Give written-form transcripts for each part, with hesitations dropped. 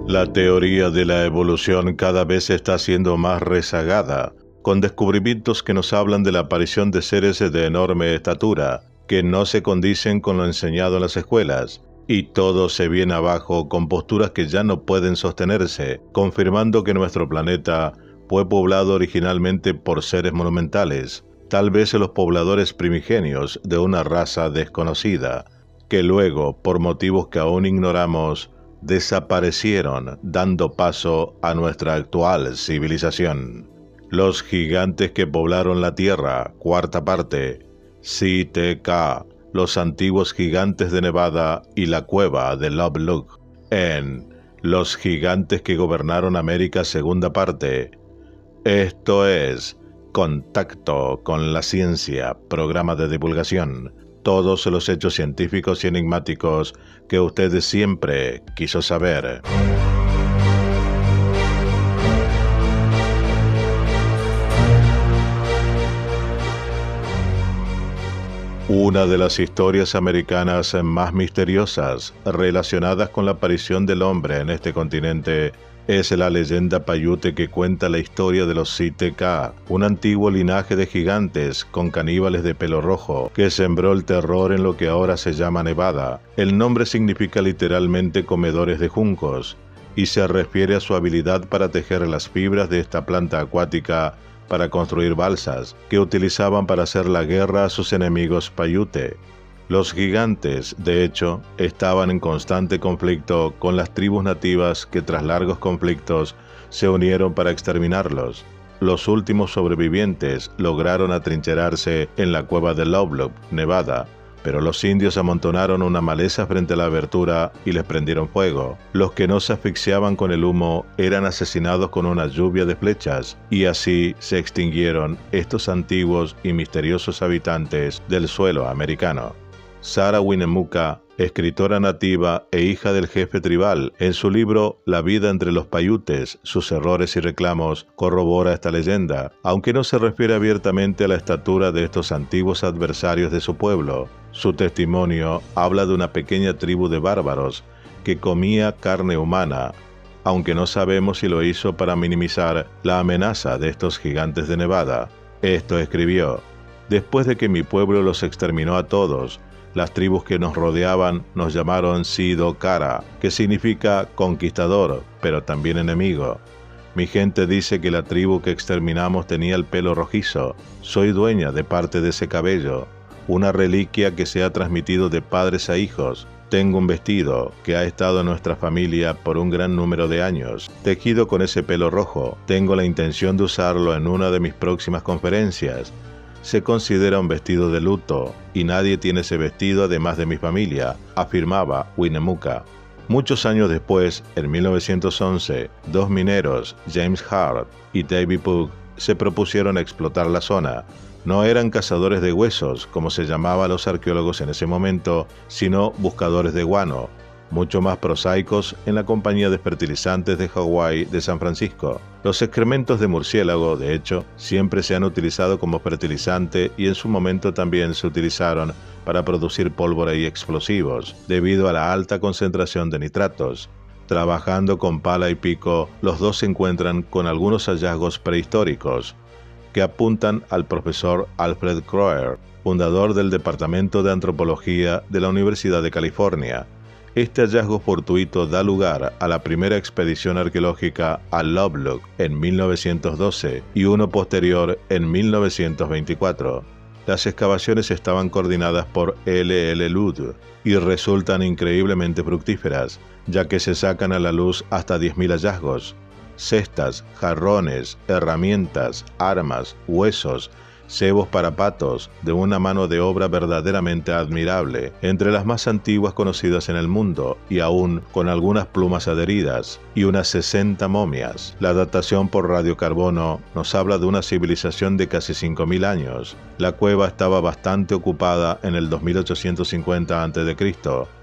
La teoría de la evolución cada vez está siendo más rezagada, con descubrimientos que nos hablan de la aparición de seres de enorme estatura, que no se condicen con lo enseñado en las escuelas, y todo se viene abajo con posturas que ya no pueden sostenerse, confirmando que nuestro planeta fue poblado originalmente por seres monumentales, tal vez los pobladores primigenios de una raza desconocida, que luego, por motivos que aún ignoramos, desaparecieron, dando paso a nuestra actual civilización. Los gigantes que poblaron la Tierra, cuarta parte, CTK, los antiguos gigantes de Nevada y la cueva de Lovelock. En Los gigantes que gobernaron América, segunda parte. Esto es Contacto con la Ciencia, programa de divulgación. Todos los hechos científicos y enigmáticos que usted siempre quiso saber. Una de las historias americanas más misteriosas relacionadas con la aparición del hombre en este continente es la leyenda paiute que cuenta la historia de los CTK, un antiguo linaje de gigantes con caníbales de pelo rojo que sembró el terror en lo que ahora se llama Nevada. El nombre significa literalmente comedores de juncos y se refiere a su habilidad para tejer las fibras de esta planta acuática para construir balsas que utilizaban para hacer la guerra a sus enemigos paiute. Los gigantes, de hecho, estaban en constante conflicto con las tribus nativas que tras largos conflictos se unieron para exterminarlos. Los últimos sobrevivientes lograron atrincherarse en la cueva de Lovelock, Nevada, pero los indios amontonaron una maleza frente a la abertura y les prendieron fuego. Los que no se asfixiaban con el humo eran asesinados con una lluvia de flechas, y así se extinguieron estos antiguos y misteriosos habitantes del suelo americano. Sarah Winnemucca, escritora nativa e hija del jefe tribal, en su libro La vida entre los paiutes, sus errores y reclamos, corrobora esta leyenda, aunque no se refiere abiertamente a la estatura de estos antiguos adversarios de su pueblo. Su testimonio habla de una pequeña tribu de bárbaros que comía carne humana, aunque no sabemos si lo hizo para minimizar la amenaza de estos gigantes de Nevada. Esto escribió: «Después de que mi pueblo los exterminó a todos, las tribus que nos rodeaban nos llamaron Sido-Kara, que significa conquistador, pero también enemigo. Mi gente dice que la tribu que exterminamos tenía el pelo rojizo. Soy dueña de parte de ese cabello, una reliquia que se ha transmitido de padres a hijos. Tengo un vestido que ha estado en nuestra familia por un gran número de años, tejido con ese pelo rojo. Tengo la intención de usarlo en una de mis próximas conferencias. Se considera un vestido de luto, y nadie tiene ese vestido además de mi familia», afirmaba Winnemucca. Muchos años después, en 1911, dos mineros, James Hart y David Pugh, se propusieron explotar la zona. No eran cazadores de huesos, como se llamaba a los arqueólogos en ese momento, sino buscadores de guano, mucho más prosaicos en la compañía de fertilizantes de Hawái de San Francisco. Los excrementos de murciélago, de hecho, siempre se han utilizado como fertilizante y en su momento también se utilizaron para producir pólvora y explosivos, debido a la alta concentración de nitratos. Trabajando con pala y pico, los dos se encuentran con algunos hallazgos prehistóricos que apuntan al profesor Alfred Kroer, fundador del Departamento de Antropología de la Universidad de California. Este hallazgo fortuito da lugar a la primera expedición arqueológica a Lovelock en 1912 y uno posterior en 1924. Las excavaciones estaban coordinadas por L.L. Ludd y resultan increíblemente fructíferas, ya que se sacan a la luz hasta 10.000 hallazgos: cestas, jarrones, herramientas, armas, huesos, cebos para patos, de una mano de obra verdaderamente admirable, entre las más antiguas conocidas en el mundo, y aún con algunas plumas adheridas, y unas 60 momias. La datación por radiocarbono nos habla de una civilización de casi 5.000 años. La cueva estaba bastante ocupada en el 2850 a.C.,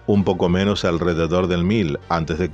un poco menos alrededor del 1000 a.C.,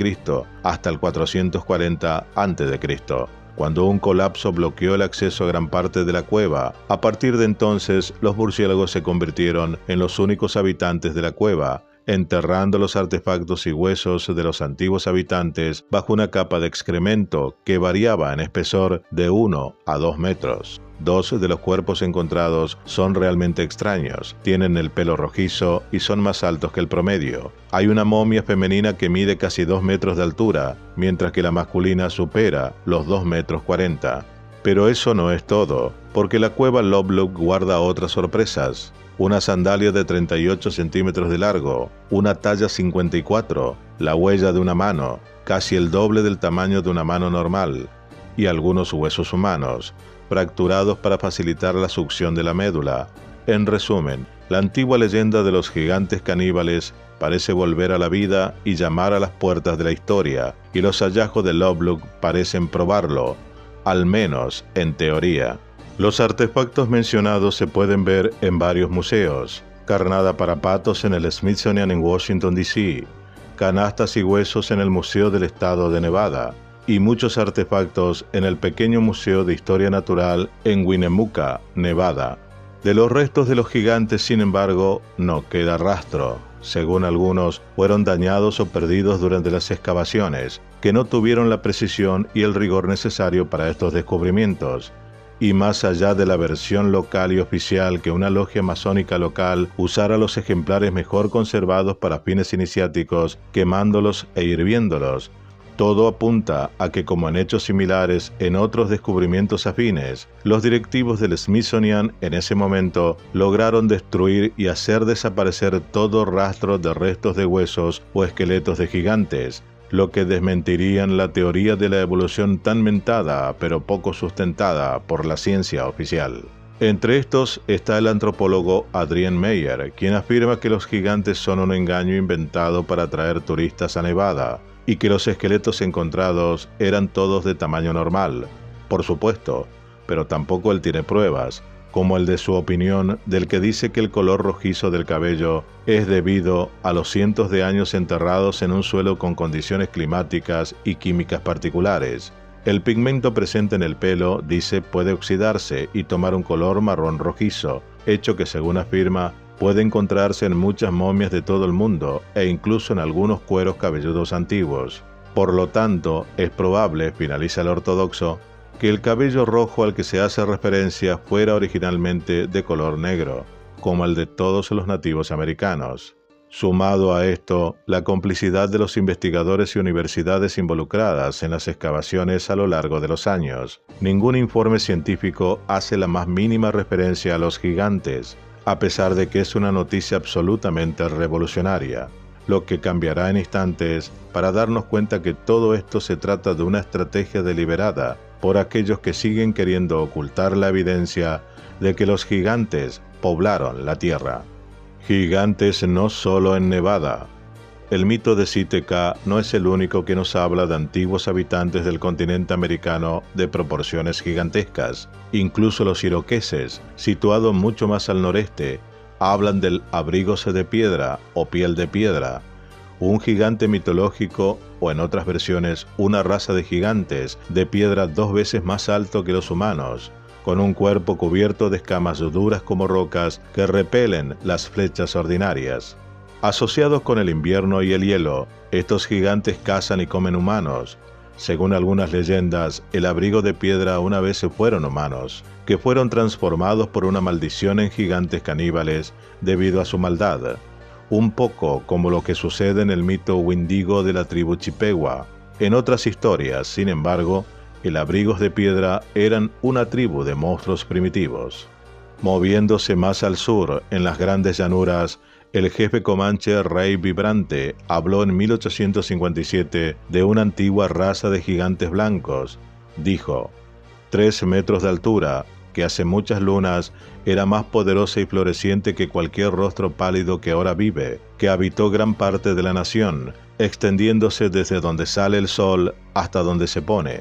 hasta el 440 a.C., cuando un colapso bloqueó el acceso a gran parte de la cueva. A partir de entonces, los murciélagos se convirtieron en los únicos habitantes de la cueva, enterrando los artefactos y huesos de los antiguos habitantes bajo una capa de excremento que variaba en espesor de 1 a 2 metros. 2 de los cuerpos encontrados son realmente extraños, tienen el pelo rojizo y son más altos que el promedio. Hay una momia femenina que mide casi 2 metros de altura, mientras que la masculina supera los 2 metros 40. Pero eso no es todo, porque la cueva Lovelock guarda otras sorpresas. Una sandalia de 38 centímetros de largo, una talla 54, la huella de una mano, casi el doble del tamaño de una mano normal, y algunos huesos humanos, fracturados para facilitar la succión de la médula. En resumen, la antigua leyenda de los gigantes caníbales parece volver a la vida y llamar a las puertas de la historia, y los hallazgos de Lovelock parecen probarlo, al menos en teoría. Los artefactos mencionados se pueden ver en varios museos: carnada para patos en el Smithsonian en Washington, D.C., canastas y huesos en el Museo del Estado de Nevada, y muchos artefactos en el pequeño Museo de Historia Natural en Winnemucca, Nevada. De los restos de los gigantes, sin embargo, no queda rastro. Según algunos, fueron dañados o perdidos durante las excavaciones, que no tuvieron la precisión y el rigor necesario para estos descubrimientos. Y más allá de la versión local y oficial que una logia masónica local usara los ejemplares mejor conservados para fines iniciáticos, quemándolos e hirviéndolos, todo apunta a que, como en hechos similares en otros descubrimientos afines, los directivos del Smithsonian en ese momento lograron destruir y hacer desaparecer todo rastro de restos de huesos o esqueletos de gigantes, lo que desmentirían la teoría de la evolución tan mentada pero poco sustentada por la ciencia oficial. Entre estos está el antropólogo Adrian Meyer, quien afirma que los gigantes son un engaño inventado para atraer turistas a Nevada, y que los esqueletos encontrados eran todos de tamaño normal, por supuesto, pero tampoco él tiene pruebas, como el de su opinión del que dice que el color rojizo del cabello es debido a los cientos de años enterrados en un suelo con condiciones climáticas y químicas particulares. El pigmento presente en el pelo, dice, puede oxidarse y tomar un color marrón rojizo, hecho que, según afirma, puede encontrarse en muchas momias de todo el mundo e incluso en algunos cueros cabelludos antiguos. Por lo tanto, es probable, finaliza el ortodoxo, que el cabello rojo al que se hace referencia fuera originalmente de color negro, como el de todos los nativos americanos. Sumado a esto, la complicidad de los investigadores y universidades involucradas en las excavaciones a lo largo de los años. Ningún informe científico hace la más mínima referencia a los gigantes, a pesar de que es una noticia absolutamente revolucionaria, lo que cambiará en instantes para darnos cuenta que todo esto se trata de una estrategia deliberada por aquellos que siguen queriendo ocultar la evidencia de que los gigantes poblaron la Tierra. Gigantes no solo en Nevada. El mito de Síteca no es el único que nos habla de antiguos habitantes del continente americano de proporciones gigantescas. Incluso los iroqueses, situados mucho más al noreste, hablan del abrígose de piedra o piel de piedra, un gigante mitológico o, en otras versiones, una raza de gigantes de piedra 2 veces más alto que los humanos, con un cuerpo cubierto de escamas duras como rocas que repelen las flechas ordinarias. Asociados con el invierno y el hielo, estos gigantes cazan y comen humanos. Según algunas leyendas, el abrigo de piedra una vez fueron humanos, que fueron transformados por una maldición en gigantes caníbales debido a su maldad, un poco como lo que sucede en el mito Wendigo de la tribu Chippewa. En otras historias, sin embargo, el abrigos de piedra eran una tribu de monstruos primitivos. Moviéndose más al sur, en las grandes llanuras, el jefe comanche Rey Vibrante habló en 1857 de una antigua raza de gigantes blancos. Dijo: 3 metros de altura, que hace muchas lunas era más poderosa y floreciente que cualquier rostro pálido que ahora vive, que habitó gran parte de la nación, extendiéndose desde donde sale el sol hasta donde se pone.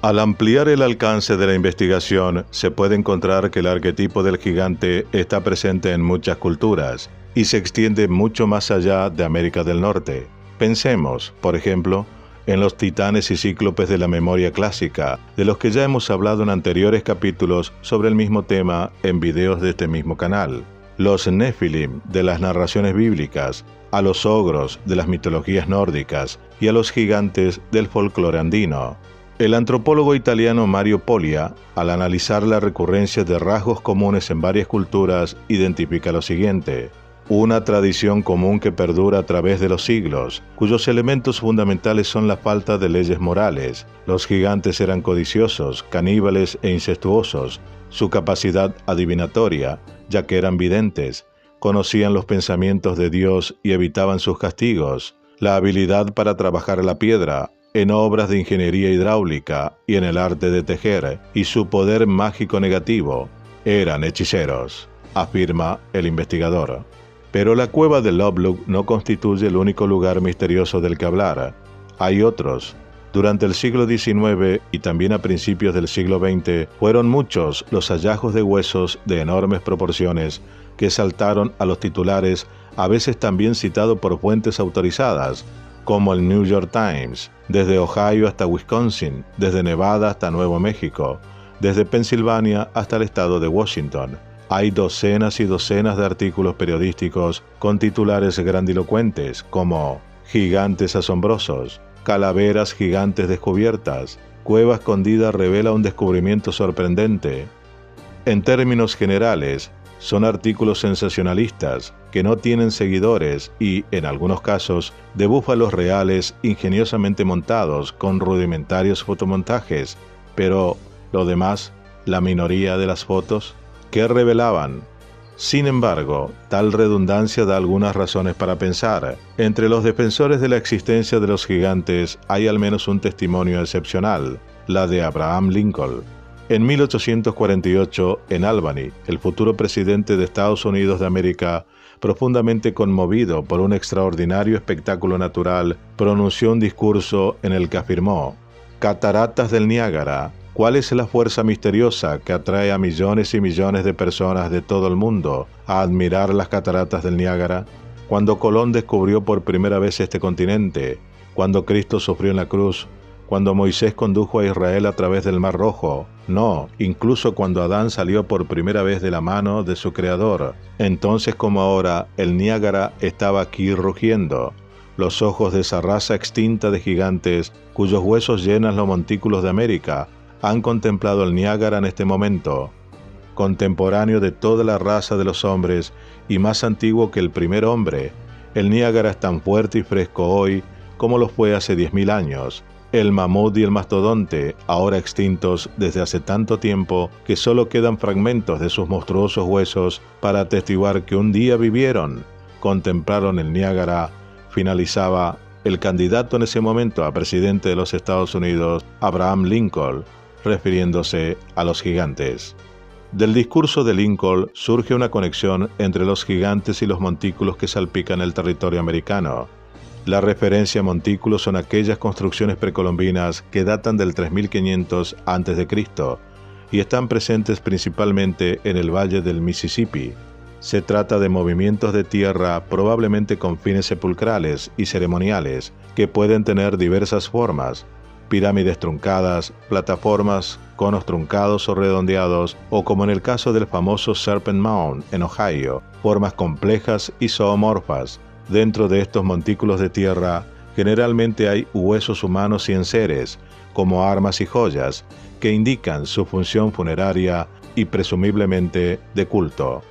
Al ampliar el alcance de la investigación, se puede encontrar que el arquetipo del gigante está presente en muchas culturas y se extiende mucho más allá de América del Norte. Pensemos, por ejemplo, en los titanes y cíclopes de la memoria clásica, de los que ya hemos hablado en anteriores capítulos sobre el mismo tema en videos de este mismo canal. los Nefilim de las narraciones bíblicas, a los ogros de las mitologías nórdicas y a los gigantes del folclore andino. El antropólogo italiano Mario Poglia, al analizar la recurrencia de rasgos comunes en varias culturas, identifica lo siguiente: una tradición común que perdura a través de los siglos, cuyos elementos fundamentales son la falta de leyes morales. Los gigantes eran codiciosos, caníbales e incestuosos. Su capacidad adivinatoria, ya que eran videntes, conocían los pensamientos de Dios y evitaban sus castigos. La habilidad para trabajar la piedra, en obras de ingeniería hidráulica y en el arte de tejer, y su poder mágico negativo. Eran hechiceros, afirma el investigador. Pero la cueva de Lovelock no constituye el único lugar misterioso del que hablar. Hay otros. Durante el siglo XIX y también a principios del siglo XX, fueron muchos los hallazgos de huesos de enormes proporciones que saltaron a los titulares, a veces también citado por fuentes autorizadas, como el New York Times, desde Ohio hasta Wisconsin, desde Nevada hasta Nuevo México, desde Pensilvania hasta el estado de Washington. Hay docenas y docenas de artículos periodísticos con titulares grandilocuentes como «Gigantes asombrosos», «Calaveras gigantes descubiertas», «Cueva escondida revela un descubrimiento sorprendente». En términos generales, son artículos sensacionalistas que no tienen seguidores y, en algunos casos, de búfalos reales ingeniosamente montados con rudimentarios fotomontajes, pero lo demás, la minoría de las fotos, ¿qué revelaban? Sin embargo, tal redundancia da algunas razones para pensar. Entre los defensores de la existencia de los gigantes hay al menos un testimonio excepcional, la de Abraham Lincoln. En 1848, en Albany, el futuro presidente de Estados Unidos de América, profundamente conmovido por un extraordinario espectáculo natural, pronunció un discurso en el que afirmó: «Cataratas del Niágara, ¿cuál es la fuerza misteriosa que atrae a millones y millones de personas de todo el mundo a admirar las cataratas del Niágara? Cuando Colón descubrió por primera vez este continente, cuando Cristo sufrió en la cruz, cuando Moisés condujo a Israel a través del Mar Rojo, no, incluso cuando Adán salió por primera vez de la mano de su Creador. Entonces como ahora, el Niágara estaba aquí rugiendo. Los ojos de esa raza extinta de gigantes, cuyos huesos llenan los montículos de América, han contemplado el Niágara en este momento, contemporáneo de toda la raza de los hombres y más antiguo que el primer hombre. El Niágara es tan fuerte y fresco hoy como lo fue hace 10.000 años. El mamut y el mastodonte, ahora extintos desde hace tanto tiempo que solo quedan fragmentos de sus monstruosos huesos para atestiguar que un día vivieron, contemplaron el Niágara, finalizaba el candidato en ese momento a presidente de los Estados Unidos, Abraham Lincoln, refiriéndose a los gigantes. Del discurso de Lincoln surge una conexión entre los gigantes y los montículos que salpican el territorio americano. La referencia a montículos son aquellas construcciones precolombinas que datan del 3500 a.C. y están presentes principalmente en el valle del Mississippi. Se trata de movimientos de tierra probablemente con fines sepulcrales y ceremoniales que pueden tener diversas formas: pirámides truncadas, plataformas, conos truncados o redondeados, o como en el caso del famoso Serpent Mound en Ohio, formas complejas y zoomorfas. Dentro de estos montículos de tierra, generalmente hay huesos humanos y enseres, como armas y joyas, que indican su función funeraria y presumiblemente de culto.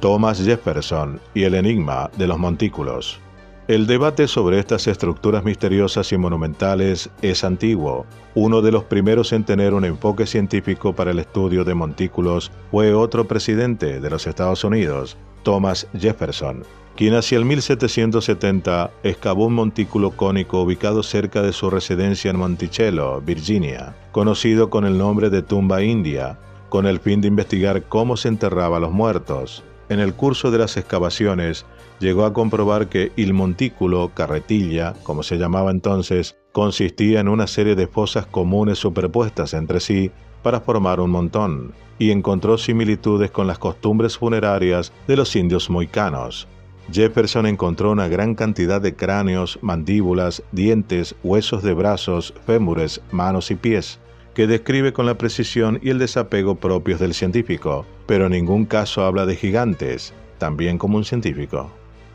Thomas Jefferson y el enigma de los montículos. El debate sobre estas estructuras misteriosas y monumentales es antiguo. Uno de los primeros en tener un enfoque científico para el estudio de montículos fue otro presidente de los Estados Unidos, Thomas Jefferson, quien hacia el 1770 excavó un montículo cónico ubicado cerca de su residencia en Monticello, Virginia, conocido con el nombre de tumba india, con el fin de investigar cómo se enterraba a los muertos. En el curso de las excavaciones, llegó a comprobar que el montículo, carretilla, como se llamaba entonces, consistía en una serie de fosas comunes superpuestas entre sí para formar un montón, y encontró similitudes con las costumbres funerarias de los indios mohicanos. Jefferson encontró una gran cantidad de cráneos, mandíbulas, dientes, huesos de brazos, fémures, manos y pies, que describe con la precisión y el desapego propios del científico, pero en ningún caso habla de gigantes. también como un científico.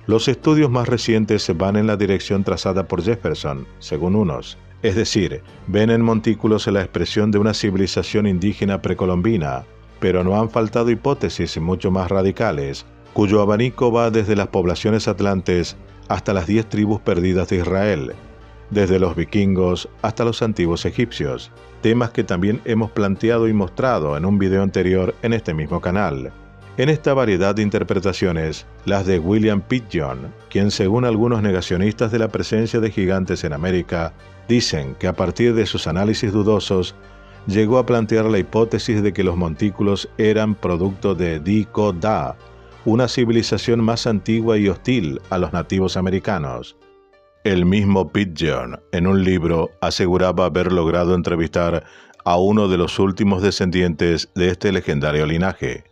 Los estudios más recientes van en la dirección trazada por Jefferson, según unos. Es decir, ven en montículos la expresión de una civilización indígena precolombina, pero no han faltado hipótesis mucho más radicales, cuyo abanico va desde las poblaciones atlantes hasta las 10 tribus perdidas de Israel, desde los vikingos hasta los antiguos egipcios, temas que también hemos planteado y mostrado en un video anterior en este mismo canal. En esta variedad de interpretaciones, las de William Pidgeon, quien según algunos negacionistas de la presencia de gigantes en América, dicen que a partir de sus análisis dudosos, llegó a plantear la hipótesis de que los montículos eran producto de Di-ko-da, una civilización más antigua y hostil a los nativos americanos. El mismo Pidgeon, en un libro, aseguraba haber logrado entrevistar a uno de los últimos descendientes de este legendario linaje.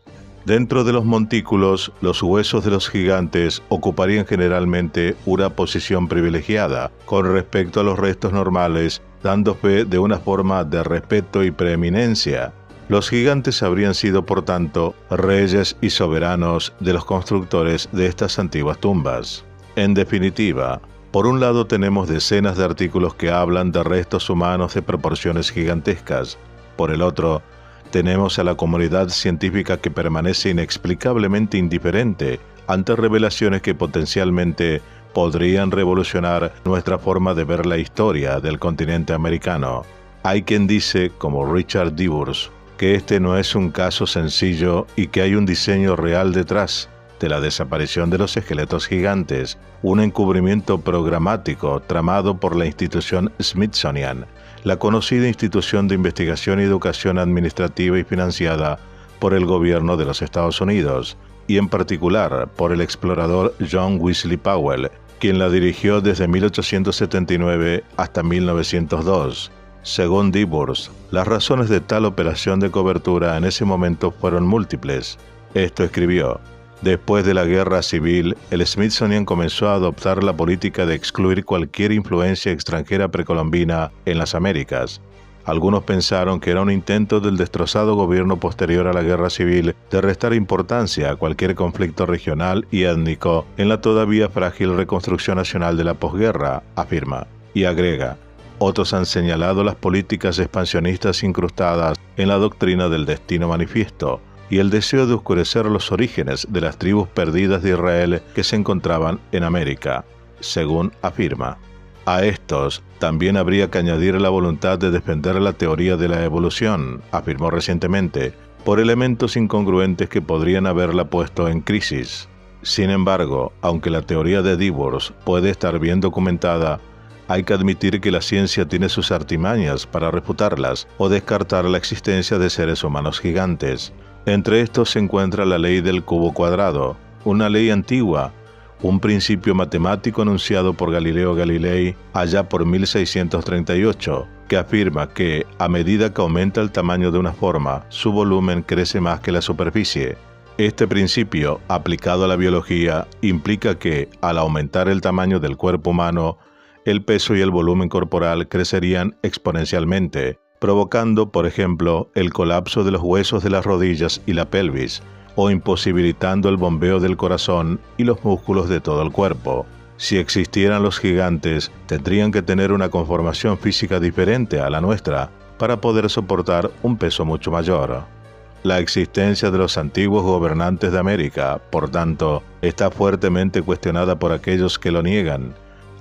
Dentro de los montículos, los huesos de los gigantes ocuparían generalmente una posición privilegiada con respecto a los restos normales, dando fe de una forma de respeto y preeminencia. Los gigantes habrían sido, por tanto, reyes y soberanos de los constructores de estas antiguas tumbas. En definitiva, por un lado tenemos decenas de artículos que hablan de restos humanos de proporciones gigantescas. Por el otro, tenemos a la comunidad científica que permanece inexplicablemente indiferente ante revelaciones que potencialmente podrían revolucionar nuestra forma de ver la historia del continente americano. Hay quien dice, como Richard Diburs, que este no es un caso sencillo y que hay un diseño real detrás de la desaparición de los esqueletos gigantes, un encubrimiento programático tramado por la institución Smithsonian, la conocida institución de investigación y educación administrativa y financiada por el gobierno de los Estados Unidos, y en particular por el explorador John Wesley Powell, quien la dirigió desde 1879 hasta 1902. Según Diburs, las razones de tal operación de cobertura en ese momento fueron múltiples. Esto escribió: después de la Guerra Civil, el Smithsonian comenzó a adoptar la política de excluir cualquier influencia extranjera precolombina en las Américas. Algunos pensaron que era un intento del destrozado gobierno posterior a la Guerra Civil de restar importancia a cualquier conflicto regional y étnico en la todavía frágil reconstrucción nacional de la posguerra, afirma. Y agrega: otros han señalado las políticas expansionistas incrustadas en la doctrina del destino manifiesto y el deseo de oscurecer los orígenes de las tribus perdidas de Israel que se encontraban en América, según afirma. A estos también habría que añadir la voluntad de defender la teoría de la evolución, afirmó recientemente, por elementos incongruentes que podrían haberla puesto en crisis. Sin embargo, aunque la teoría de Diburs puede estar bien documentada, hay que admitir que la ciencia tiene sus artimañas para refutarlas o descartar la existencia de seres humanos gigantes. Entre estos se encuentra la ley del cubo cuadrado, una ley antigua, un principio matemático anunciado por Galileo Galilei allá por 1638, que afirma que, a medida que aumenta el tamaño de una forma, su volumen crece más que la superficie. Este principio, aplicado a la biología, implica que, al aumentar el tamaño del cuerpo humano, el peso y el volumen corporal crecerían exponencialmente, provocando, por ejemplo, el colapso de los huesos de las rodillas y la pelvis, o imposibilitando el bombeo del corazón y los músculos de todo el cuerpo. Si existieran los gigantes, tendrían que tener una conformación física diferente a la nuestra para poder soportar un peso mucho mayor. La existencia de los antiguos gobernantes de América, por tanto, está fuertemente cuestionada por aquellos que lo niegan,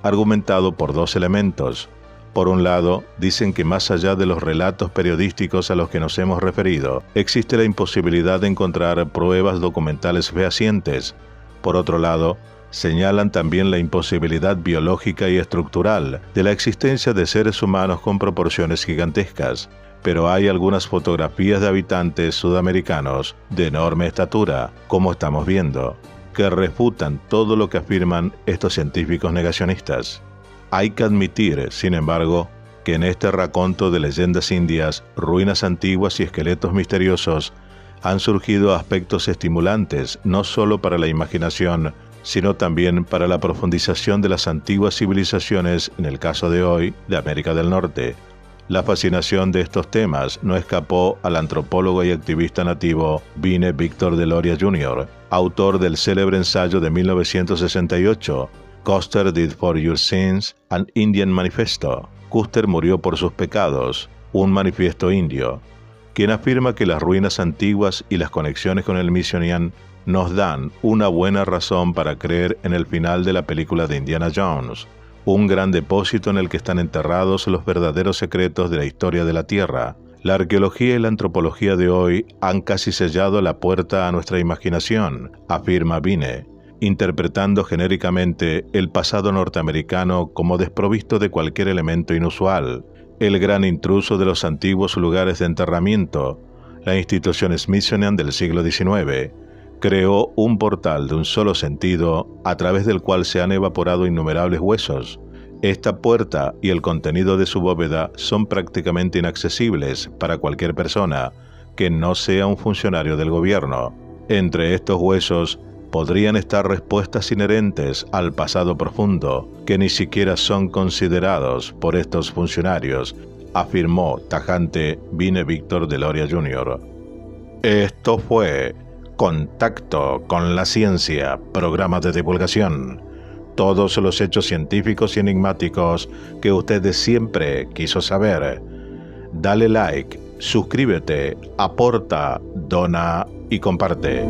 argumentado por dos elementos. Por un lado, dicen que más allá de los relatos periodísticos a los que nos hemos referido, existe la imposibilidad de encontrar pruebas documentales fehacientes. Por otro lado, señalan también la imposibilidad biológica y estructural de la existencia de seres humanos con proporciones gigantescas. Pero hay algunas fotografías de habitantes sudamericanos de enorme estatura, como estamos viendo, que refutan todo lo que afirman estos científicos negacionistas. Hay que admitir, sin embargo, que en este raconto de leyendas indias, ruinas antiguas y esqueletos misteriosos, han surgido aspectos estimulantes no solo para la imaginación, sino también para la profundización de las antiguas civilizaciones, en el caso de hoy, de América del Norte. La fascinación de estos temas no escapó al antropólogo y activista nativo Vine Víctor Deloria Jr., autor del célebre ensayo de 1968, Custer Did for Your Sins, an Indian Manifesto. Custer murió por sus pecados, un manifiesto indio, quien afirma que las ruinas antiguas y las conexiones con el Smithsonian nos dan una buena razón para creer en el final de la película de Indiana Jones, un gran depósito en el que están enterrados los verdaderos secretos de la historia de la Tierra. La arqueología y la antropología de hoy han casi sellado la puerta a nuestra imaginación, afirma Vine, interpretando genéricamente el pasado norteamericano como desprovisto de cualquier elemento inusual. El gran intruso de los antiguos lugares de enterramiento, la institución Smithsonian del siglo XIX, creó un portal de un solo sentido a través del cual se han evaporado innumerables huesos. Esta puerta y el contenido de su bóveda son prácticamente inaccesibles para cualquier persona que no sea un funcionario del gobierno. Entre estos huesos podrían estar respuestas inherentes al pasado profundo que ni siquiera son considerados por estos funcionarios, afirmó tajante Vine Víctor Deloria Jr. Esto fue Contacto con la Ciencia, programa de divulgación. Todos los hechos científicos y enigmáticos que usted siempre quiso saber. Dale like, suscríbete, aporta, dona y comparte.